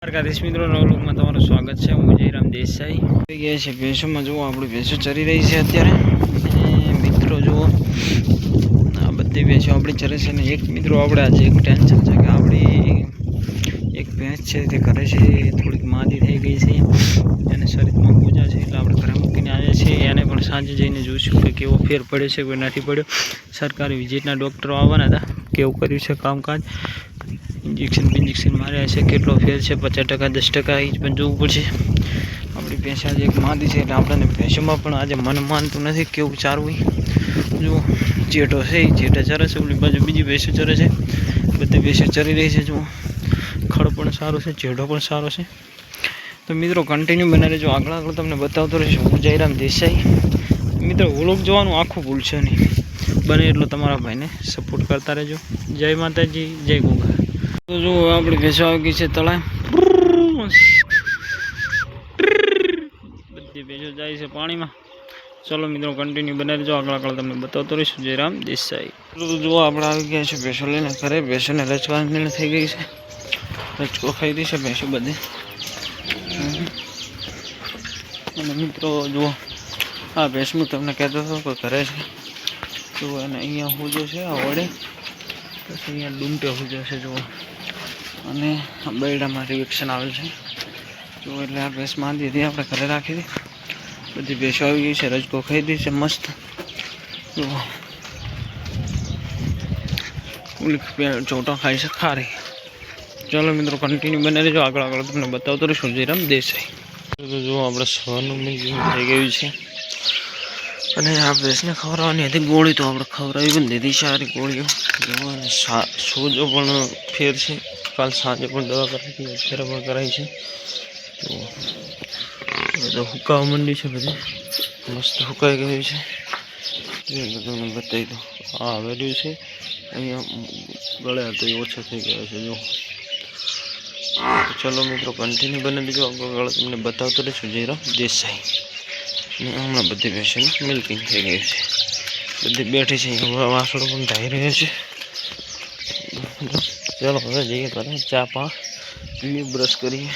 દ્વારકાધીશ મિત્રો નવલોકમાં તમારું સ્વાગત છે। હું જયરામ દેસાઈ થઈ ગયા છે ભેંસોમાં। જુઓ આપણી ભેંસો ચરી રહી છે અત્યારે। અને મિત્રો જુઓ આ બધી ભેંસો આપણી ચરે છે ને એક મિત્રો આપણે આજે એક ટેન્શન છે કે આપણી એક ભેંસ છે તે ઘરે છે થોડીક માદી થઈ ગઈ છે અને શરીરમાં પૂજા છે એટલે આપણે ઘરે મૂકીને આવ્યા છીએ। એને પણ સાંજે જઈને જોઈશું કે કેવો ફેર પડ્યો છે કોઈ નથી પડ્યો। સરકારી વિઝિટના ડૉક્ટરો આવવાના હતા, કેવું કર્યું છે કામકાજ, इंजेक्शन मार्या है, કેટલો ફેર છે 50% 10% એ પણ જોવું પડશે। આપણી ભેંસ આજે એક માદી છે એટલે આપણને ભેંસોમાં પણ આજે મન માનતું નથી કેવું ચારવું। જો જેઠો છે એ જેઠે ચરે છે, ઓલી બાજુ બીજી ભેંસો ચરે છે, બધી ભેંસો ચરી રહી છે। જુઓ ખડ પણ સારું છે, જેઠો પણ સારો છે। તો મિત્રો કન્ટિન્યુ બનાવી રહેજો, આગળ તમને બતાવતો રહીશું। હું જયરામ દેસાઈ। મિત્રો વ્લોગ જોવાનું આખું ભૂલશો નહીં, બને એટલો તમારા ભાઈને સપોર્ટ કરતા રહેજો। જય માતાજી, જય ગોગા। તો જો આપણી ભેંસો આવી ગઈ છે તળાવ, બધી ભેંસો જાય છે પાણીમાં। ચલો મિત્રો કન્ટિન્યુ બનાવી દેજો, આગળ તમને બતાવતો રહીશું। જયરામ દેસાઈ। તો જુઓ આપણે આવી ગયા છે ભેંસો લઈને ઘરે। ભેંસોને રચવાની થઈ ગઈ છે, રચકો ખાઈ રહી છે ભેંસો બધી। અને મિત્રો જુઓ આ ભેંસનું તમને કહેતો હતો કે ઘરે છે, તો એને અહીંયા હુજો છે આ વડે, પછી અહીંયા ડૂંટે હુજો છે જુઓ। અને બૈડામાં રિએક્શન આવેલ છે જો, એટલે આ ભેંસ માંદી હતી આપણે ઘરે રાખી હતી। બધી ભેંસો આવી ગઈ છે, રજકો ખાઈ દી છે મસ્ત। જો ચોટા ખાઈ છે ખારી। ચાલો મિત્રો કન્ટિન્યુ બને રહેજો, આગળ તમને બતાવતો રહીશું। જયરામ દેસાઈ। તો જો આપણે સવારનું મિલ્કિંગ થઈ ગયું છે અને આ ભેંસને ખવડાવવાની હતી ગોળી, તો આપણે ખવડાવી પણ દીધી સારી ગોળીઓ। જો સોજો પણ ફેર છે, કાલ સાંજે પણ દવા કરાવી હતી, અત્યારે પણ કરાવી છે। તો બધું હુકાવા માંડી છે, બધી મસ્ત હુકાઈ ગયું છે। તમને બતાવી દો, આ વેલ્યુ છે અહીંયા ગળે હતો એ ઓછો થઈ ગયો છે જો। ચલો મિત્રો કન્ટિન્યુ બને લીધો, આગળ તમને બતાવતો રહીશું। જયરામ દેસાઈ। ને હમણાં બધી ભેંસોનું મિલ્કિંગ થઈ ગયું છે, બધી બેઠી છે, વાસણો પણ ધાઈ રહ્યો છે। ચલો હવે જઈએ ઘરે, ચા પા પીએ, બ્રશ કરીએ।